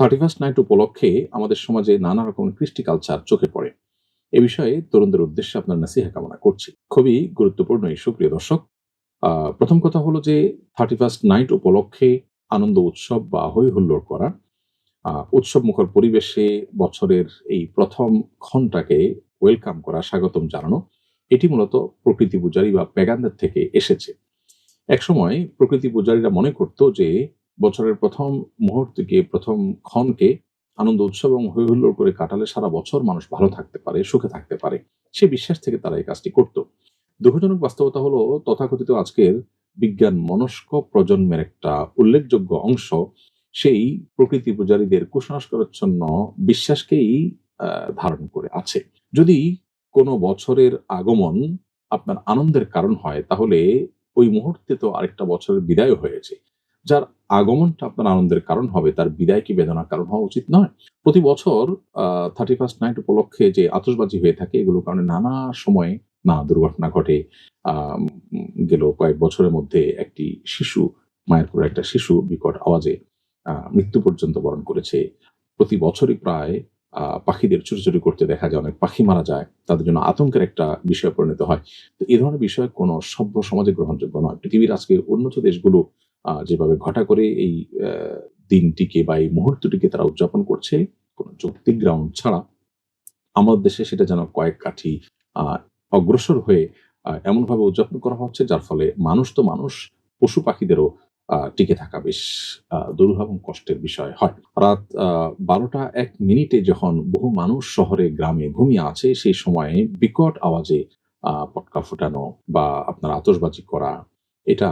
31st night উপলক্ষে আমাদের সমাজে নানা রকম কৃষ্টি কালচার চোখে পড়ে। এ বিষয়ে তরুণদের উদ্দেশ্যে আপনার নাসিহা কামনা করছি। খুবই গুরুত্বপূর্ণ ইস্যু, প্রিয় দর্শক। প্রথম কথা হলো যে 31st নাইট উপলক্ষে আনন্দ উৎসব বা হৈ হুল্লোড় করা, উৎসবমুখর পরিবেশে বছরের এই প্রথম ক্ষণটাকে ওয়েলকাম করা, স্বাগতম জানানো, এটি মূলত প্রকৃতি পূজারী বা পেগানদের থেকে এসেছে। একসময় প্রকৃতি পূজারীরা মনে করত যে বছরের প্রথম মুহূর্তকে, প্রথম ক্ষণকে আনন্দ উৎসব এবং হৈ হুল্লোড় করে কাটালে সারা বছর মানুষ ভালো থাকতে পারে, সুখে থাকতে পারে। সে বিশ্বাস থেকে তারা এই কাজটি করত। দুঃখজনক বাস্তবতা হলো তথাকথিত আজকের বিজ্ঞান মনস্ক প্রজন্মের একটা উল্লেখযোগ্য অংশ সেই প্রকৃতি পূজারীদের কুসংস্কারাচ্ছন্ন বিশ্বাসকেই ধারণ করে আছে। যদি কোনো বছরের আগমন আপনার আনন্দের কারণ হয়, তাহলে ওই মুহূর্তে তো আরেকটা বছরের বিদায় হয়েছে। যার আগমনটা আপনার আনন্দের কারণ হবে, তার বিদায় কি বেদনার কারণ হওয়া উচিত নয়? প্রতি বছর 31st নাইট উপলক্ষে যে আতশবাজি হয়ে থাকে, এগুলোর কারণে নানা সময়ে নানা দুর্ঘটনা ঘটে। আম গেল কয়েক বছরের মধ্যে একটি শিশু, মায়ের কোলে একটা শিশু বিকট আওয়াজে মৃত্যু পর্যন্ত বরণ করেছে। প্রতি বছরই প্রায় পাখিদের ছুটোছুটি করতে দেখা যায়, অনেক পাখি মারা যায়। তাদের জন্য আতঙ্কের একটা বিষয় পরিণত হয়। তো এ ধরনের বিষয় কোনো সভ্য সমাজে গ্রহণযোগ্য নয়। পৃথিবীর আজকে উন্নত দেশগুলো যেভাবে ঘটা করে এই অ্যা দিনটিকে বা এই মুহূর্তটিকে তারা উদযাপন করছে, কোনো যৌক্তিক গ্রাউন্ড ছাড়া, আমাদের দেশে সেটা যেন কয়েক কাঠি আ অগ্রসর হয়ে এমনভাবে উদযাপন করা হচ্ছে, যার ফলে মানুষ তো মানুষ, পশু-পাখিদেরও টিকে থাকা বেশ দুরূহ এবং কষ্টের বিষয় হয়। রাত ১২টা ১ মিনিটে যখন বহু মানুষ শহরে গ্রামে ঘুমিয়ে আছে, সেই সময়ে বিকট আওয়াজে পটকা ফুটানো বা আপনার আতশবাজি করা, এটা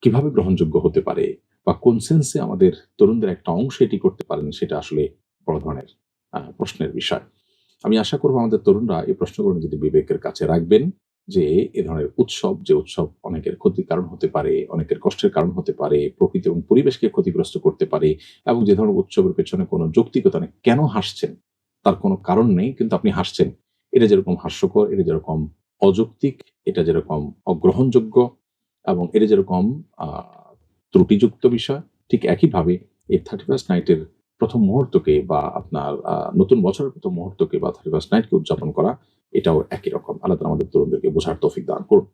কিভাবে গ্রহণযোগ্য হতে পারে? বা কোন সেন্সে আমাদের তরুণদের একটা অংশ এটি করতে পারেন, সেটা আসলে বড় ধরনের প্রশ্নের বিষয়। আমি আশা করব আমাদের তরুণরা এই প্রশ্নগুলো যদি বিবেকের কাছে রাখবেন, যে এ ধরনের উৎসব, যে উৎসব অনেকের ক্ষতির কারণ হতে পারে, অনেকের কষ্টের কারণ হতে পারে, প্রকৃতি এবং পরিবেশকে ক্ষতিগ্রস্ত করতে পারে, এবং যে ধরনের উৎসবের পেছনে কোনো যৌক্তিকতা নেই। কেন হাসছেন? তার কোনো কারণ নেই, কিন্তু আপনি হাসছেন। এটা যেরকম হাস্যকর, এটা যেরকম অযৌক্তিক, এটা যেরকম অগ্রহণযোগ্য, এবং এটা যেরকম আ ত্রুটিযুক্ত বিষয়, ঠিক একইভাবে এই 31st নাইটের ১ম মুহূর্তকে বা আপনার নতুন বছরের ১ম মুহূর্তকে বা 31st নাইটকে উদযাপন করা, এটাও একই রকম। আল্লাহ তাআলা আমাদের তরুণদেরকে বোঝার তৌফিক দান করুন।